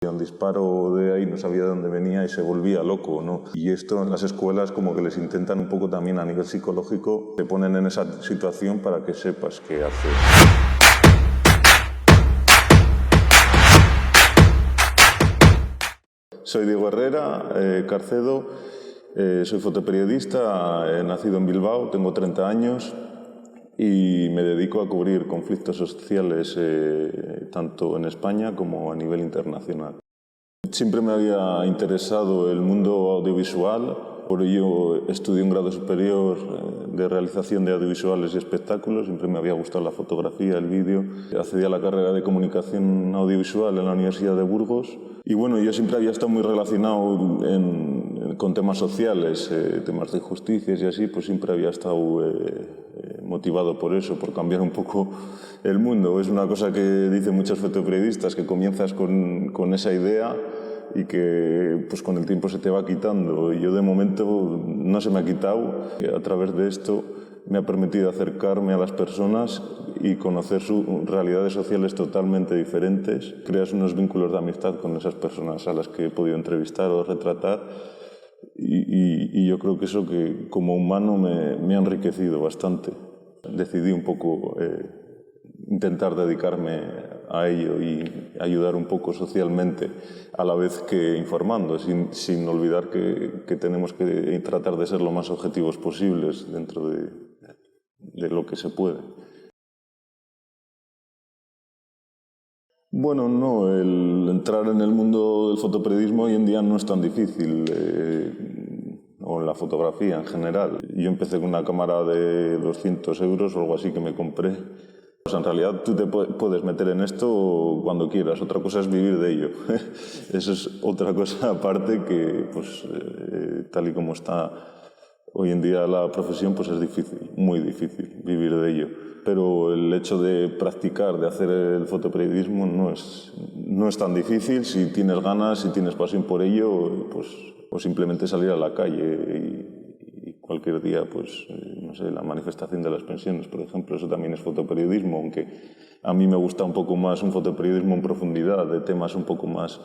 Un disparo de ahí, no sabía de dónde venía y se volvía loco, ¿no? Y esto en las escuelas como que les intentan un poco también a nivel psicológico, te ponen en esa situación para que sepas qué hacer. Soy Diego Herrera Carcedo, soy fotoperiodista, nacido en Bilbao, tengo 30 años y me dedico a cubrir conflictos sociales tanto en España como a nivel internacional. Siempre me había interesado el mundo audiovisual, por ello estudié un grado superior de realización de audiovisuales y espectáculos, siempre me había gustado la fotografía, el vídeo. Accedí a la carrera de comunicación audiovisual en la Universidad de Burgos y bueno, yo siempre había estado muy relacionado con temas sociales, temas de injusticias y así, pues siempre había estado motivado por eso, por cambiar un poco el mundo. Es una cosa que dicen muchos fotoperiodistas, que comienzas con esa idea y que pues con el tiempo se te va quitando. Y yo de momento no se me ha quitado. A través de esto me ha permitido acercarme a las personas y conocer sus realidades sociales totalmente diferentes. Creas unos vínculos de amistad con esas personas a las que he podido entrevistar o retratar. Y yo creo que eso que como humano me ha enriquecido bastante. Decidí un poco intentar dedicarme a ello y ayudar un poco socialmente, a la vez que informando, sin olvidar que tenemos que tratar de ser lo más objetivos posibles dentro de lo que se puede. Bueno, no, el entrar en el mundo del fotoperiodismo hoy en día no es tan difícil, o en la fotografía en general. Yo empecé con una cámara de 200 euros o algo así que me compré. O sea, en realidad tú te puedes meter en esto cuando quieras, otra cosa es vivir de ello. Eso es otra cosa aparte que, pues, tal y como está hoy en día la profesión, pues es difícil, muy difícil vivir de ello. Pero el hecho de practicar, de hacer el fotoperiodismo no es tan difícil si tienes ganas, si tienes pasión por ello, pues, o simplemente salir a la calle y cualquier día, pues, no sé, la manifestación de las pensiones, por ejemplo, eso también es fotoperiodismo, aunque a mí me gusta un poco más un fotoperiodismo en profundidad, de temas un poco más,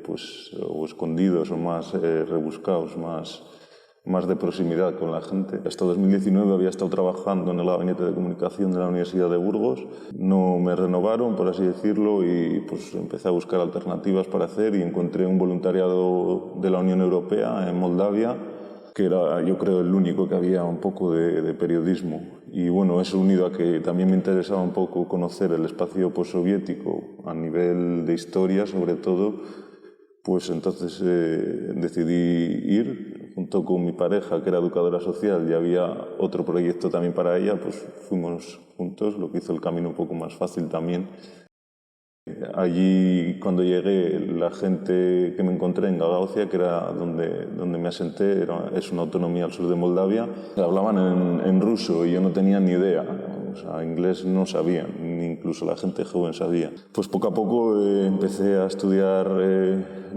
pues, o escondidos o más rebuscados, más de proximidad con la gente. Hasta 2019 había estado trabajando en el gabinete de comunicación de la Universidad de Burgos. No me renovaron, por así decirlo, y pues empecé a buscar alternativas para hacer y encontré un voluntariado de la Unión Europea en Moldavia, que era, yo creo, el único que había un poco de periodismo. Y bueno, eso unido a que también me interesaba un poco conocer el espacio postsoviético a nivel de historia, sobre todo, pues entonces decidí ir junto con mi pareja, que era educadora social, y había otro proyecto también para ella, pues fuimos juntos, lo que hizo el camino un poco más fácil también. Allí, cuando llegué, la gente que me encontré en Gagauzia, que era donde me asenté, es una autonomía al sur de Moldavia, hablaban en ruso y yo no tenía ni idea. O sea, inglés no sabía, ni incluso la gente joven sabía. Pues poco a poco empecé a estudiar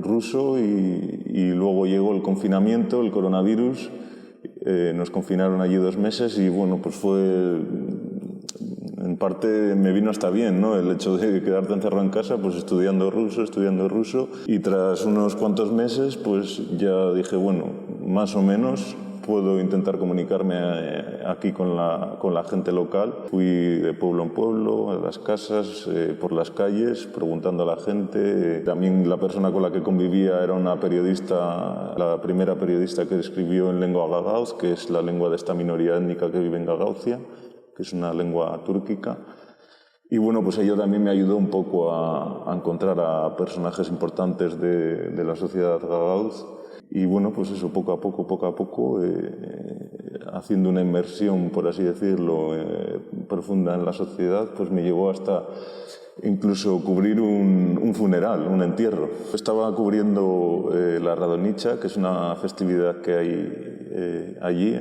ruso y luego llegó el confinamiento, el coronavirus. Nos confinaron allí 2 meses y bueno, pues fue... En parte me vino hasta bien, ¿no? El hecho de quedarte encerrado en casa, pues estudiando ruso. Y tras unos cuantos meses, pues ya dije, bueno, más o menos puedo intentar comunicarme aquí con la gente local. Fui de pueblo en pueblo, a las casas, por las calles, preguntando a la gente. También la persona con la que convivía era una periodista, la primera periodista que escribió en lengua gagauz, que es la lengua de esta minoría étnica que vive en Gagauzia, que es una lengua túrquica. Y bueno, pues ello también me ayudó un poco a encontrar a personajes importantes de la sociedad gagauz. Y bueno, pues eso, poco a poco, haciendo una inmersión, por así decirlo, profunda en la sociedad, pues me llevó hasta incluso cubrir un funeral, un entierro. Estaba cubriendo la Radonicha, que es una festividad que hay allí,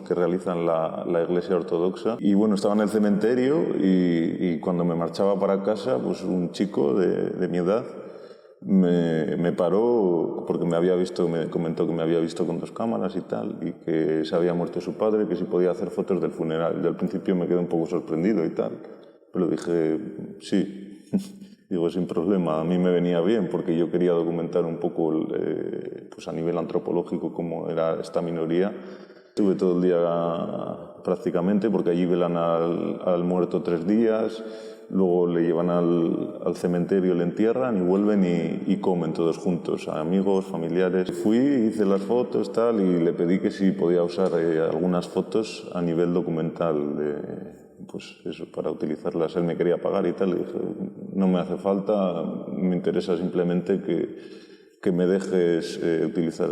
que realizan la Iglesia Ortodoxa. Y bueno, estaba en el cementerio y cuando me marchaba para casa, pues un chico de mi edad me paró porque me comentó que me había visto con 2 cámaras y tal, y que se había muerto su padre, que si podía hacer fotos del funeral. Yo al principio me quedé un poco sorprendido y tal, pero dije sí. Digo, sin problema, a mí me venía bien porque yo quería documentar un poco pues a nivel antropológico cómo era esta minoría. Estuve todo el día prácticamente porque allí velan al muerto 3 días, luego le llevan al cementerio, le entierran y vuelven y comen todos juntos, amigos, familiares. Fui, hice las fotos tal y le pedí que si podía usar algunas fotos a nivel documental, pues eso, para utilizarlas. Él me quería pagar y tal, y dije, no me hace falta, me interesa simplemente que me dejes utilizar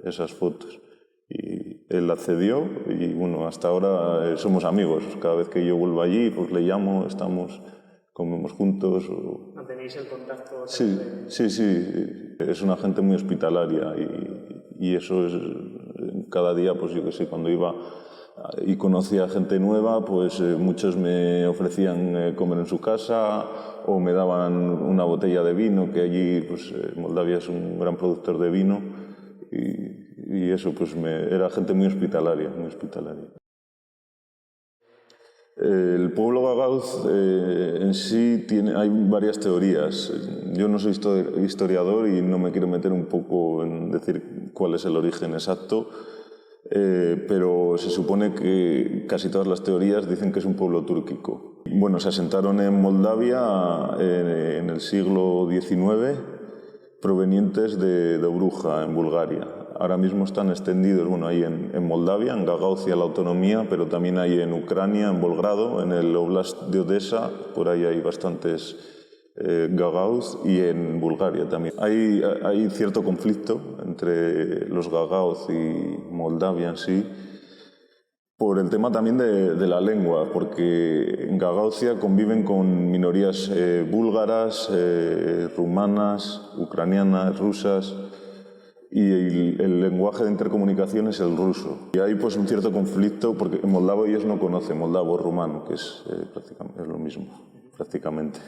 esas fotos. Y él accedió y bueno, hasta ahora somos amigos. Cada vez que yo vuelvo allí, pues le llamo, comemos juntos. ¿Mantenéis el contacto? Sí, sí, sí. Es una gente muy hospitalaria y eso es cada día, pues yo qué sé, cuando iba y conocía gente nueva, pues muchos me ofrecían comer en su casa o me daban una botella de vino, que allí, pues Moldavia es un gran productor de vino y eso, pues era gente muy hospitalaria, muy hospitalaria. El pueblo Gagauz en sí hay varias teorías. Yo no soy historiador y no me quiero meter un poco en decir cuál es el origen exacto, pero se supone que casi todas las teorías dicen que es un pueblo túrquico. Bueno, se asentaron en Moldavia en el siglo XIX, provenientes de Dobruja, en Bulgaria. Ahora mismo están extendidos, bueno, ahí en Moldavia, en Gagaucia, la autonomía, pero también hay en Ucrania, en Volgrado, en el Oblast de Odessa, por ahí hay bastantes Gagauz, y en Bulgaria también. Hay cierto conflicto entre los Gagauz y Moldavia en sí, por el tema también de la lengua, porque en Gagaucia conviven con minorías búlgaras, rumanas, ucranianas, rusas, y el lenguaje de intercomunicación es el ruso. Y hay pues un cierto conflicto, porque en moldavo ellos no conocen moldavo rumano, que es lo mismo, prácticamente.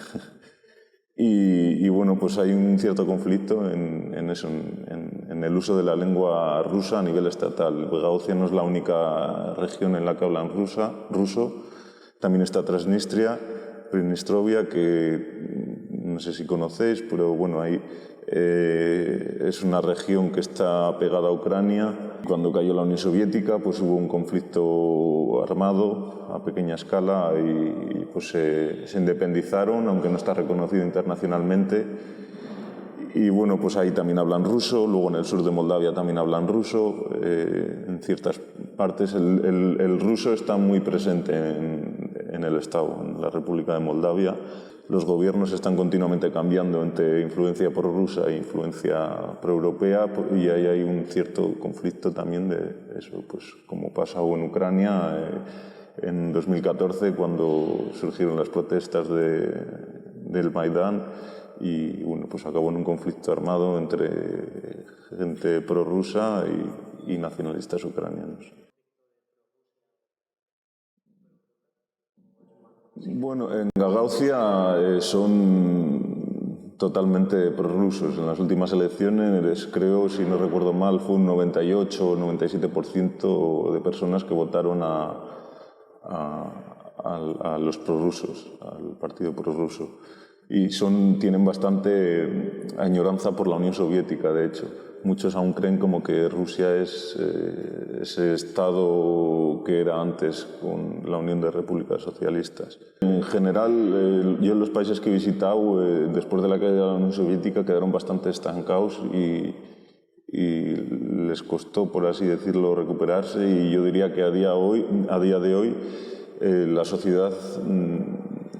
Y bueno, pues hay un cierto conflicto en eso, en el uso de la lengua rusa a nivel estatal. Gagauzia no es la única región en la que hablan ruso. También está Transnistria, Pridnistrovia, que no sé si conocéis, pero bueno, ahí es una región que está pegada a Ucrania. Cuando cayó la Unión Soviética, pues hubo un conflicto armado a pequeña escala y pues se independizaron, aunque no está reconocido internacionalmente. Y bueno, pues ahí también hablan ruso, luego en el sur de Moldavia también hablan ruso. En ciertas partes el ruso está muy presente en el Estado, en la República de Moldavia. Los gobiernos están continuamente cambiando entre influencia prorrusa e influencia proeuropea y ahí hay un cierto conflicto también de eso, pues como pasó en Ucrania en 2014 cuando surgieron las protestas del Maidán y bueno, pues acabó en un conflicto armado entre gente prorrusa y nacionalistas ucranianos. Bueno, en Gagaucia son totalmente prorrusos. En las últimas elecciones, creo, si no recuerdo mal, fue un 98 o 97% de personas que votaron a los prorrusos, al partido prorruso. Y tienen bastante añoranza por la Unión Soviética, de hecho. Muchos aún creen como que Rusia es ese Estado que era antes con la Unión de Repúblicas Socialistas. En general, yo en los países que he visitado, después de la caída de la Unión Soviética, quedaron bastante estancados y les costó, por así decirlo, recuperarse. Y yo diría que a día de hoy la sociedad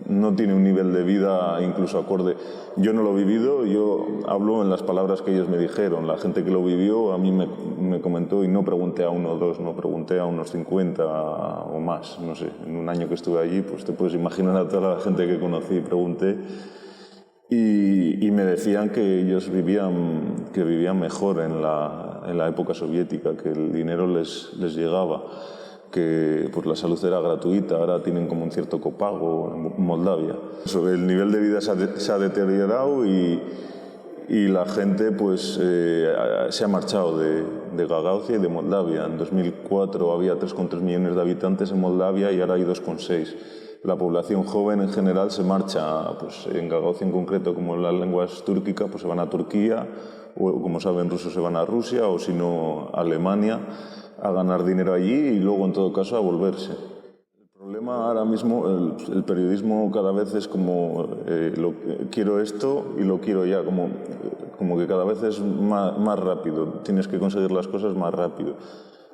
no tiene un nivel de vida incluso acorde. Yo no lo he vivido, yo hablo en las palabras que ellos me dijeron. La gente que lo vivió a mí me comentó y no pregunté a uno o dos, no pregunté a unos 50 o más, no sé. En un año que estuve allí, pues te puedes imaginar a toda la gente que conocí y pregunté. Y me decían que ellos vivían mejor en la época soviética, que el dinero les llegaba, que pues, la salud era gratuita, ahora tienen como un cierto copago en Moldavia. El nivel de vida se ha deteriorado y la gente pues, se ha marchado de Gagaucia y de Moldavia. En 2004 había 3,3 millones de habitantes en Moldavia y ahora hay 2,6. la población joven en general se marcha, pues en Gagauzia en concreto, como en las lenguas túrquicas, pues se van a Turquía, o como saben rusos se van a Rusia, o si no a Alemania, a ganar dinero allí y luego en todo caso a volverse. El problema ahora mismo, el periodismo cada vez es como quiero esto y lo quiero ya, como que cada vez es más rápido, tienes que conseguir las cosas más rápido.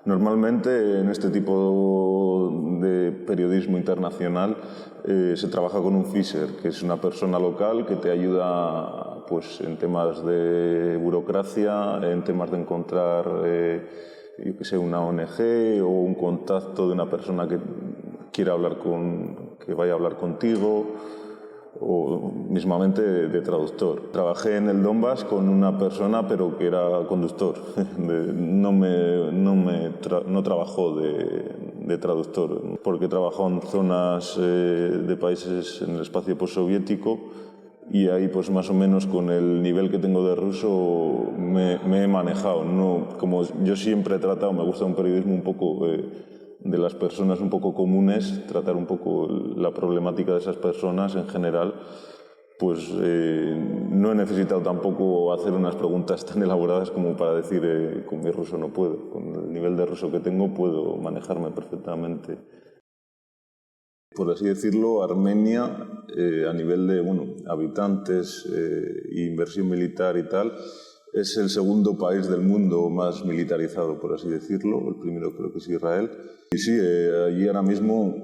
Normalmente en este tipo de periodismo internacional se trabaja con un physer, que es una persona local que te ayuda pues, en temas de burocracia, en temas de encontrar yo que sé, una ONG o un contacto de una persona que quiera hablar que vaya a hablar contigo, o mismamente de traductor. Trabajé en el Donbass con una persona pero que era conductor, no trabajó de traductor, porque trabajó en zonas de países en el espacio postsoviético y ahí pues más o menos con el nivel que tengo de ruso me he manejado. No, como yo siempre he tratado, me gusta un periodismo un poco de las personas un poco comunes, tratar un poco la problemática de esas personas en general, pues no he necesitado tampoco hacer unas preguntas tan elaboradas como para decir con mi ruso no puedo. Con el nivel de ruso que tengo puedo manejarme perfectamente. Por así decirlo, Armenia, a nivel de habitantes, inversión militar y tal, es el segundo país del mundo más militarizado, por así decirlo. El primero creo que es Israel. Y sí, allí ahora mismo,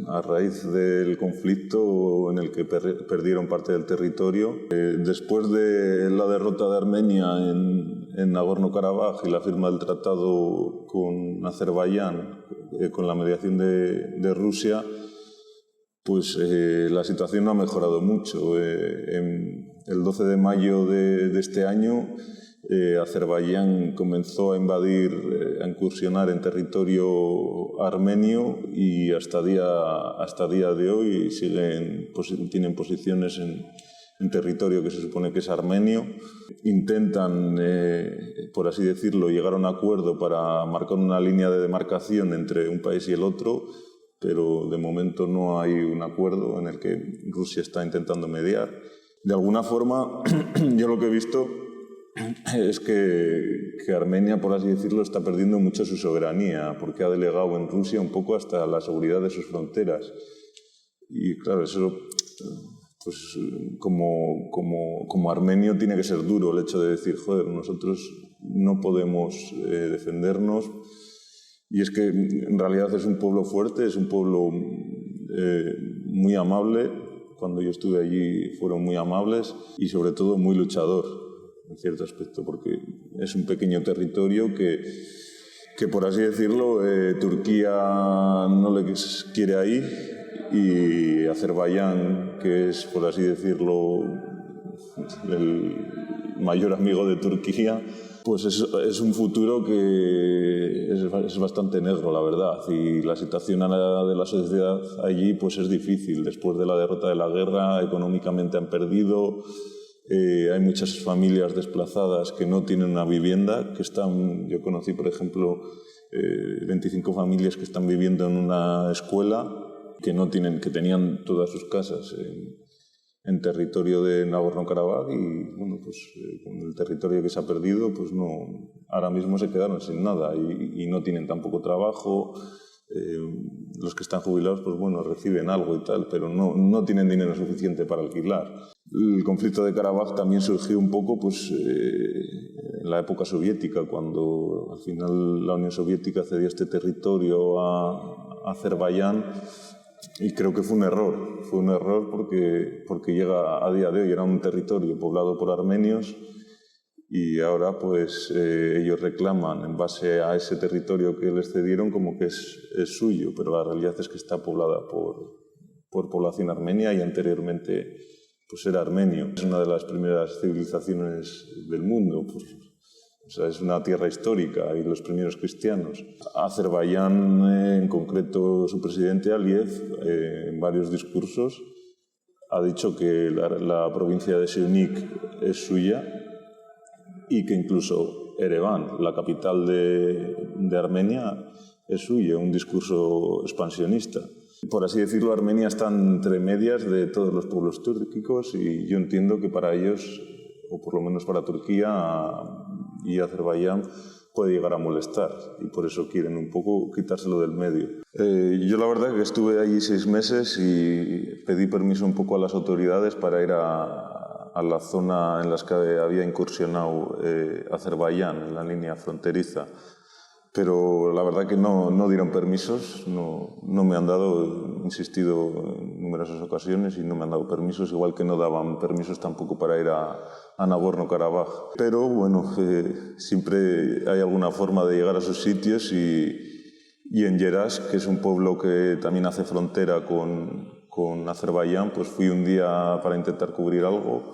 a raíz del conflicto en el que perdieron parte del territorio, después de la derrota de Armenia en Nagorno-Karabaj y la firma del tratado con Azerbaiyán, con la mediación de Rusia, pues la situación no ha mejorado mucho. El 12 de mayo de este año, Azerbaiyán comenzó a invadir, a incursionar en territorio armenio y hasta día de hoy tienen posiciones en territorio que se supone que es armenio. Intentan, por así decirlo, llegar a un acuerdo para marcar una línea de demarcación entre un país y el otro, pero de momento no hay un acuerdo en el que Rusia está intentando mediar. De alguna forma, yo lo que he visto es que Armenia, por así decirlo, está perdiendo mucho su soberanía, porque ha delegado en Rusia un poco hasta la seguridad de sus fronteras. Y claro, eso, pues como armenio tiene que ser duro el hecho de decir, joder, nosotros no podemos defendernos. Y es que en realidad es un pueblo fuerte, es un pueblo muy amable. Cuando yo estuve allí fueron muy amables y sobre todo muy luchador, en cierto aspecto, porque es un pequeño territorio que por así decirlo, Turquía no le quiere ahí y Azerbaiyán, que es por así decirlo el mayor amigo de Turquía, pues es un futuro que es bastante negro, la verdad, y la situación de la sociedad allí pues es difícil. Después de la derrota de la guerra, económicamente han perdido, hay muchas familias desplazadas que no tienen una vivienda, yo conocí, por ejemplo, 25 familias que están viviendo en una escuela que tenían todas sus casas en territorio de Nagorno-Karabaj y bueno, pues con el territorio que se ha perdido, pues no, ahora mismo se quedaron sin nada y no tienen tampoco trabajo. Los que están jubilados, pues bueno, reciben algo y tal, pero no tienen dinero suficiente para alquilar. El conflicto de Karabaj también surgió un poco pues, en la época soviética, cuando al final la Unión Soviética cedió este territorio a Azerbaiyán. Y creo que fue un error porque llega a día de hoy, era un territorio poblado por armenios y ahora pues ellos reclaman en base a ese territorio que les cedieron como que es suyo, pero la realidad es que está poblada por población armenia y anteriormente pues era armenio. Es una de las primeras civilizaciones del mundo, pues, o sea, es una tierra histórica y los primeros cristianos. Azerbaiyán, en concreto su presidente Aliyev, en varios discursos, ha dicho que la provincia de Siunik es suya y que incluso Ereván, la capital de Armenia, es suya, un discurso expansionista. Por así decirlo, Armenia está entre medias de todos los pueblos túrquicos y yo entiendo que para ellos, o por lo menos para Turquía y Azerbaiyán, puede llegar a molestar y por eso quieren un poco quitárselo del medio. Yo la verdad que estuve allí 6 meses y pedí permiso un poco a las autoridades para ir a la zona en las que había incursionado Azerbaiyán, en la línea fronteriza. Pero la verdad que no dieron permisos, no me han dado, he insistido en numerosas ocasiones y no me han dado permisos, igual que no daban permisos tampoco para ir a Nagorno-Karabaj. Pero bueno, siempre hay alguna forma de llegar a sus sitios y en Yeras, que es un pueblo que también hace frontera con Azerbaiyán, pues fui un día para intentar cubrir algo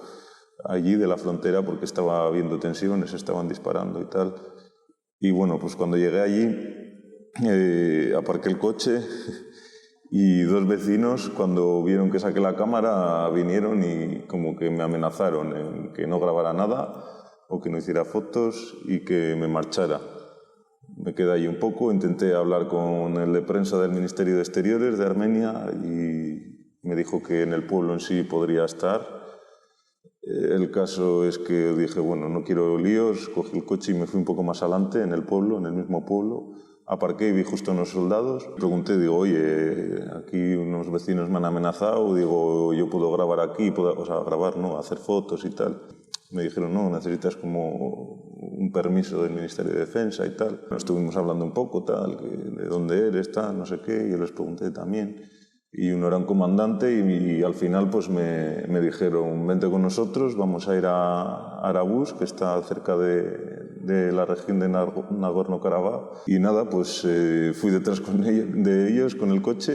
allí de la frontera porque estaba habiendo tensiones, estaban disparando y tal. Y bueno, pues cuando llegué allí, aparqué el coche y 2 vecinos, cuando vieron que saqué la cámara, vinieron y como que me amenazaron en que no grabara nada o que no hiciera fotos y que me marchara. Me quedé ahí un poco, intenté hablar con el de prensa del Ministerio de Exteriores de Armenia y me dijo que en el pueblo en sí podría estar. El caso es que dije, bueno, no quiero líos, cogí el coche y me fui un poco más adelante en el pueblo, en el mismo pueblo. Aparqué y vi justo unos soldados. Pregunté, digo, oye, aquí unos vecinos me han amenazado, digo, yo puedo grabar aquí, o sea, grabar, no, hacer fotos y tal. Me dijeron, no, necesitas como un permiso del Ministerio de Defensa y tal. Estuvimos hablando un poco, tal, de dónde eres, tal, no sé qué, y yo les pregunté también. Y uno era un comandante y al final pues me dijeron, vente con nosotros, vamos a ir a Arabuz, que está cerca de la región de Nagorno-Karabaj. Y nada, pues fui detrás de ellos con el coche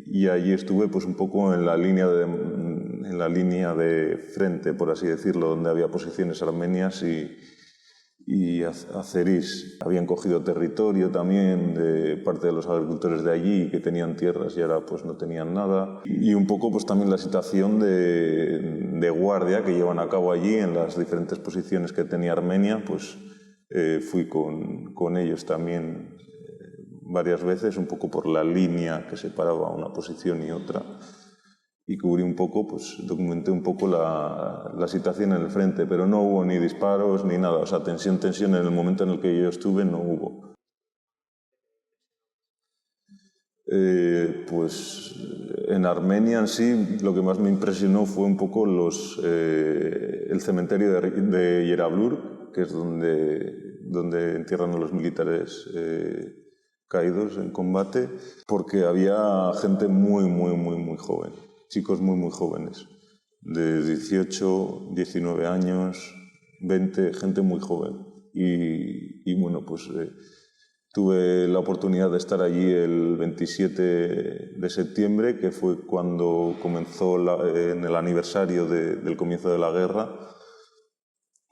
y allí estuve pues un poco en la línea de frente, por así decirlo, donde había posiciones armenias y azeríes. Habían cogido territorio también de parte de los agricultores de allí que tenían tierras y ahora pues no tenían nada. Y un poco pues también la situación de guardia que llevan a cabo allí en las diferentes posiciones que tenía Armenia, pues fui con ellos también varias veces, un poco por la línea que separaba una posición y otra. Y cubrí un poco, pues documenté un poco la situación en el frente, pero no hubo ni disparos ni nada, o sea, tensión en el momento en el que yo estuve no hubo. Pues en Armenia en sí lo que más me impresionó fue un poco el cementerio de Yerablur, que es donde entierran a los militares caídos en combate, porque había gente muy joven. Chicos muy jóvenes, de 18, 19 años, 20, gente muy joven. Y bueno, pues tuve la oportunidad de estar allí el 27 de septiembre, que fue cuando comenzó en el aniversario del comienzo de la guerra.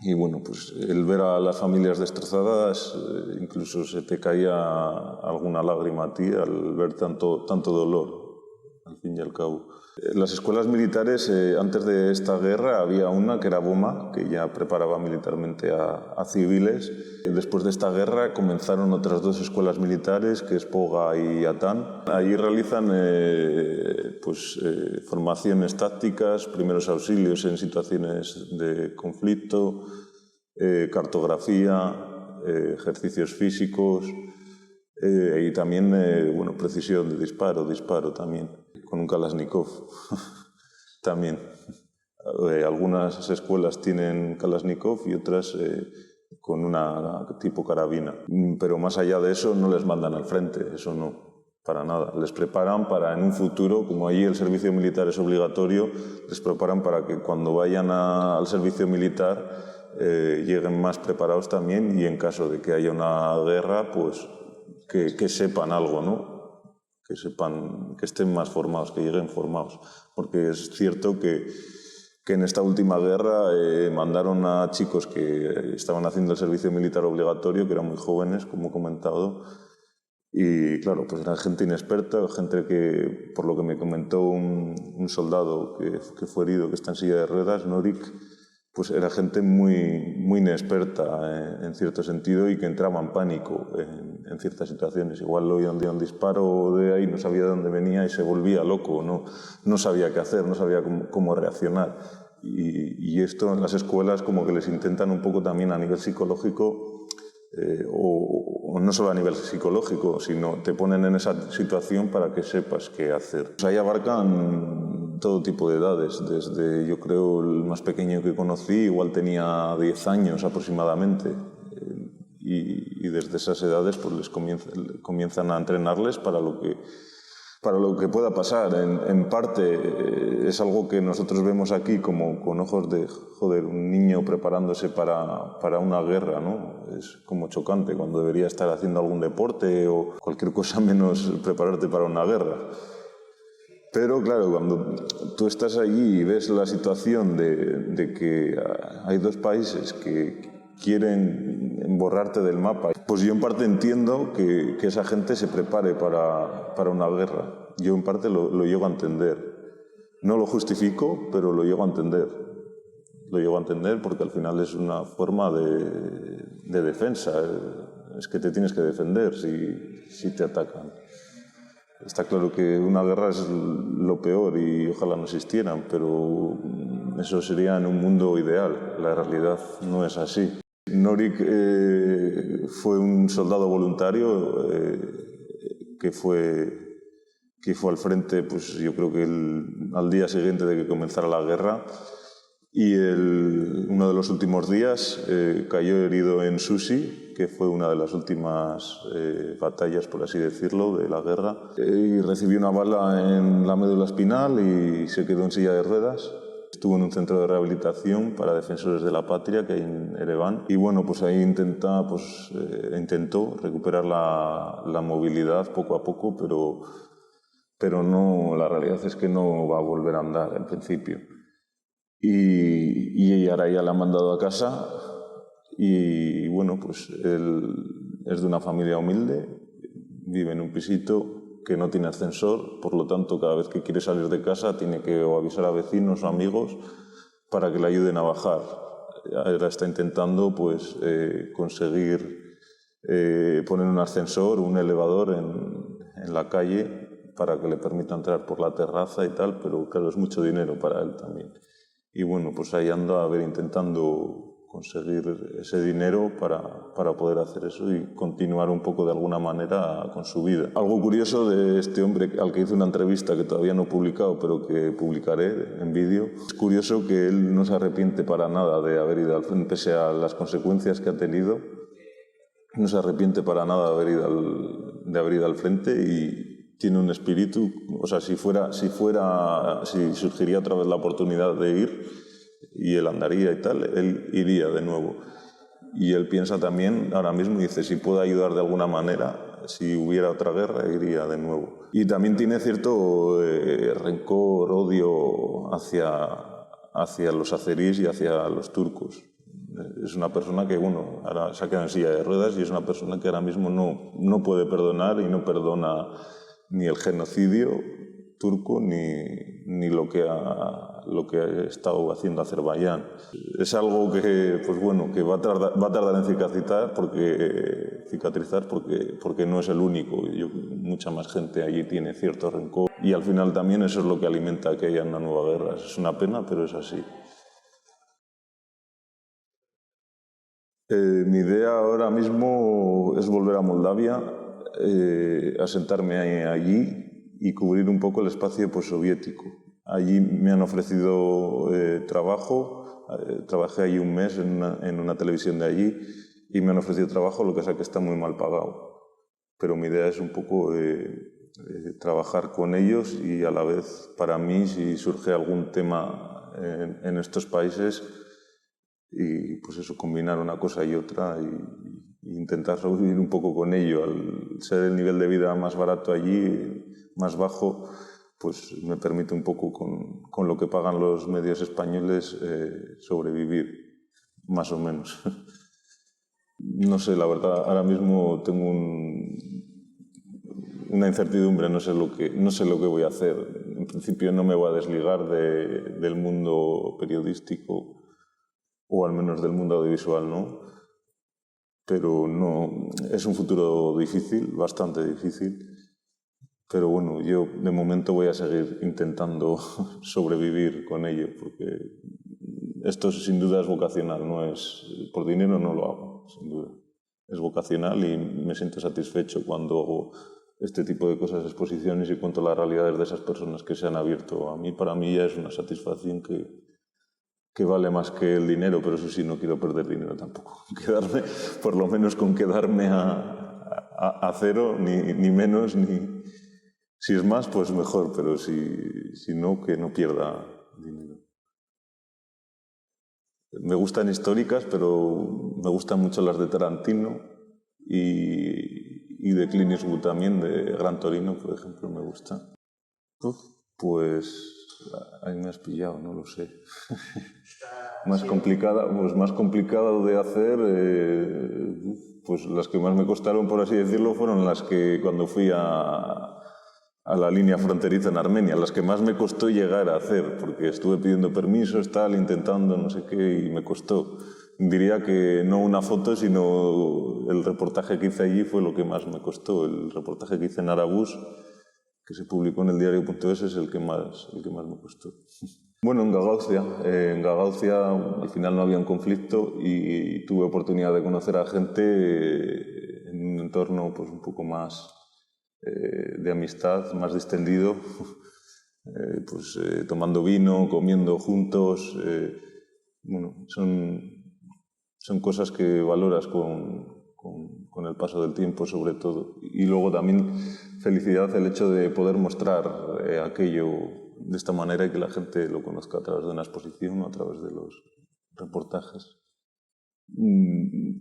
Y bueno, pues el ver a las familias destrozadas, incluso se te caía alguna lágrima a ti al ver tanto dolor, al fin y al cabo. Las escuelas militares, antes de esta guerra, había una que era Boma, que ya preparaba militarmente a civiles. Después de esta guerra comenzaron otras 2 escuelas militares, que es Poga y Atán. Allí realizan formaciones tácticas, primeros auxilios en situaciones de conflicto, cartografía, ejercicios físicos y también precisión de disparo también, con un Kalashnikov también. Algunas escuelas tienen Kalashnikov y otras con una tipo carabina. Pero más allá de eso no les mandan al frente, eso no, para nada. Les preparan para en un futuro, como allí el servicio militar es obligatorio, les preparan para que cuando vayan al servicio militar lleguen más preparados también y en caso de que haya una guerra, pues que sepan algo, ¿no? Que sepan, que estén más formados, que lleguen formados. Porque es cierto que en esta última guerra mandaron a chicos que estaban haciendo el servicio militar obligatorio, que eran muy jóvenes, como he comentado, y claro, pues eran gente inexperta, gente que, por lo que me comentó un soldado que fue herido, que está en silla de ruedas, Norik, pues era gente muy inexperta en cierto sentido y que entraba en pánico en ciertas situaciones. Igual oía un disparo de ahí, no sabía de dónde venía y se volvía loco, no sabía qué hacer, no sabía cómo reaccionar. Y esto en las escuelas como que les intentan un poco también a nivel psicológico, o no solo a nivel psicológico, sino te ponen en esa situación para que sepas qué hacer. Pues ahí abarcan todo tipo de edades, desde yo creo el más pequeño que conocí igual tenía 10 años aproximadamente, y desde esas edades pues les comienzan a entrenarles para lo que pueda pasar. En parte es algo que nosotros vemos aquí como con ojos de, joder, un niño preparándose para una guerra, ¿no? Es como chocante cuando debería estar haciendo algún deporte o cualquier cosa menos prepararte para una guerra. Pero claro, cuando tú estás allí y ves la situación de que hay dos países que quieren borrarte del mapa, pues yo en parte entiendo que esa gente se prepare para una guerra. Yo en parte lo llego a entender. No lo justifico, pero lo llego a entender. Lo llego a entender porque al final es una forma de defensa. Es que te tienes que defender si te atacan. Está claro que una guerra es lo peor y ojalá no existieran, pero eso sería en un mundo ideal. La realidad no es así. Norik fue un soldado voluntario que fue al frente, pues yo creo que al día siguiente de que comenzara la guerra, y uno de los últimos días cayó herido en Susi, que fue una de las últimas batallas, por así decirlo, de la guerra, y recibió una bala en la médula espinal y se quedó en silla de ruedas. Estuvo en un centro de rehabilitación para defensores de la patria que hay en Ereván, y bueno, pues ahí intentó recuperar la movilidad poco a poco, pero no, la realidad es que no va a volver a andar en principio. Y ahora ya la han mandado a casa y bueno, pues él es de una familia humilde, vive en un pisito que no tiene ascensor, por lo tanto cada vez que quiere salir de casa tiene que o avisar a vecinos o amigos para que le ayuden a bajar. Ahora está intentando pues conseguir poner un ascensor, un elevador en la calle para que le permita entrar por la terraza y tal, pero claro, es mucho dinero para él también. Y bueno, pues ahí anda intentando conseguir ese dinero para poder hacer eso y continuar un poco de alguna manera con su vida. Algo curioso de este hombre al que hice una entrevista que todavía no he publicado, pero que publicaré en vídeo, es curioso que él no se arrepiente para nada de haber ido al frente, pese a las consecuencias que ha tenido, no se arrepiente para nada de haber ido al frente y tiene un espíritu, o sea, si surgiría otra vez la oportunidad de ir y él andaría y tal, él iría de nuevo. Y él piensa también, ahora mismo dice, si puedo ayudar de alguna manera, si hubiera otra guerra, iría de nuevo. Y también tiene cierto rencor, odio hacia los azeríes y hacia los turcos. Es una persona que, bueno, ahora se ha quedado en silla de ruedas y es una persona que ahora mismo no puede perdonar y no perdona ni el genocidio turco ni lo que ha estado haciendo Azerbaiyán. Es algo que, pues bueno, que va a tardar en cicatrizar porque no es el único. Mucha más gente allí tiene cierto rencor y al final también eso es lo que alimenta que haya una nueva guerra. Es una pena, pero es así. Mi idea ahora mismo es volver a Moldavia, asentarme allí y cubrir un poco el espacio postsoviético. Allí me han ofrecido trabajo, trabajé allí un mes en una televisión de allí y me han ofrecido trabajo, lo que sea que está muy mal pagado. Pero mi idea es un poco trabajar con ellos y a la vez, para mí, si surge algún tema en estos países, y pues eso, combinar una cosa y otra y intentar sobrevivir un poco con ello. Al ser el nivel de vida más barato allí, más bajo, pues me permite un poco con lo que pagan los medios españoles sobrevivir, más o menos. No sé, la verdad, ahora mismo tengo una incertidumbre, no sé lo que voy a hacer. En principio no me voy a desligar del mundo periodístico o al menos del mundo audiovisual no, pero no, es un futuro difícil, bastante difícil, pero bueno, yo de momento voy a seguir intentando sobrevivir con ello, porque esto sin duda es vocacional, no es por dinero, no lo hago, sin duda. Es vocacional y me siento satisfecho cuando hago este tipo de cosas, exposiciones, y cuento las realidades de esas personas que se han abierto a mí. Para mí ya es una satisfacción que vale más que el dinero, pero eso sí, no quiero perder dinero tampoco. Quedarme, por lo menos con quedarme a cero, ni menos, ni... Si es más, pues mejor, pero si no, que no pierda dinero. Me gustan históricas, pero me gustan mucho las de Tarantino y de Clint Eastwood también, de Gran Torino, por ejemplo, me gusta. Pues ahí me has pillado, no lo sé. Más complicado de hacer, pues las que más me costaron, por así decirlo, fueron las que cuando fui a la línea fronteriza en Armenia, las que más me costó llegar a hacer, porque estuve pidiendo permisos, intentando no sé qué, y me costó. Diría que no una foto, sino el reportaje que hice allí fue lo que más me costó. El reportaje que hice en Arabús, que se publicó en el diario.es, es el que más me costó. Bueno, en Gagaucia al final no había un conflicto y tuve oportunidad de conocer a gente en un entorno pues un poco más de amistad, más distendido, tomando vino, comiendo juntos. Bueno, son cosas que valoras con el paso del tiempo, sobre todo. Y luego también felicidad el hecho de poder mostrar aquello de esta manera y que la gente lo conozca a través de una exposición o a través de los reportajes.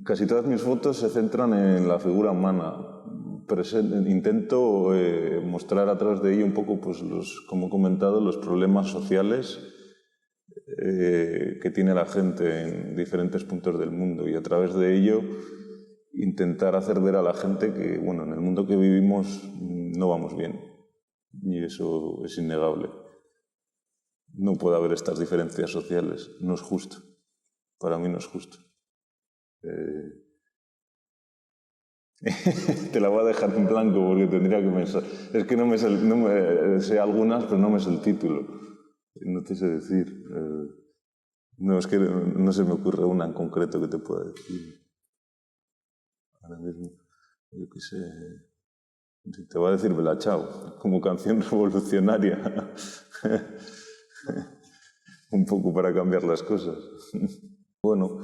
Casi todas mis fotos se centran en la figura humana. Intento mostrar a través de ello un poco, pues como he comentado, los problemas sociales que tiene la gente en diferentes puntos del mundo, y a través de ello intentar hacer ver a la gente que, bueno, en el mundo que vivimos no vamos bien, y eso es innegable. No puede haber estas diferencias sociales, no es justo. Para mí no es justo. Te la voy a dejar en blanco porque tendría que pensar. Es que no me sé algunas, pero no me sé el título. No te sé decir. No, es que no se me ocurre una en concreto que te pueda decir. Ahora mismo, yo qué sé. Te voy a decir Bella Ciao, como canción revolucionaria. Un poco para cambiar las cosas. Bueno,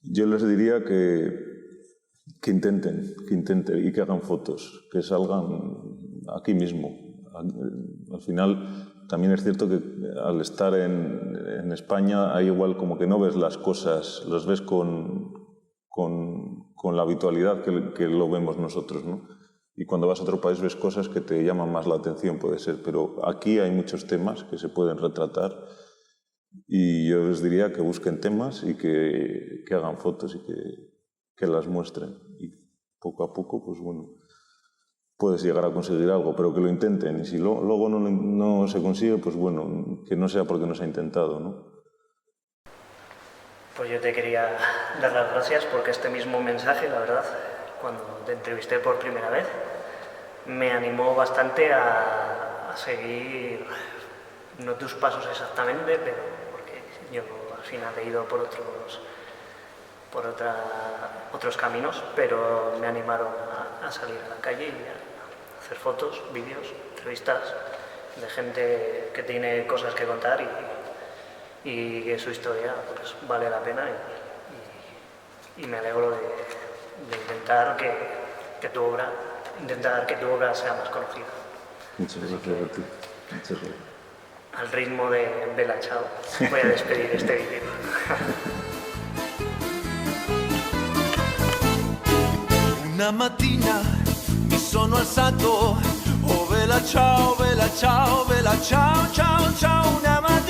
yo les diría que intenten y que hagan fotos, que salgan aquí mismo. Al final, también es cierto que al estar en España, hay igual como que no ves las cosas, las ves con la habitualidad que lo vemos nosotros, ¿no? Y cuando vas a otro país ves cosas que te llaman más la atención, puede ser, pero aquí hay muchos temas que se pueden retratar y yo les diría que busquen temas y que hagan fotos y que las muestren. Y poco a poco, pues bueno, puedes llegar a conseguir algo, pero que lo intenten. Y si luego no se consigue, pues bueno, que no sea porque no se ha intentado, ¿no? Pues yo te quería dar las gracias porque este mismo mensaje, la verdad, cuando te entrevisté por primera vez, me animó bastante a seguir, no tus pasos exactamente, pero porque yo al final he ido por otros caminos, pero me animaron a salir a la calle y a hacer fotos, vídeos, entrevistas de gente que tiene cosas que contar y que su historia pues vale la pena y me alegro de intentar que tu obra sea más conocida. Muchas gracias a ti. Muchas gracias. Al ritmo de Bella Ciao voy a despedir este vídeo. Una mattina mi sono alzato, oh Bella Ciao, Bella Ciao, Bella Ciao, ciao, ciao, una mattina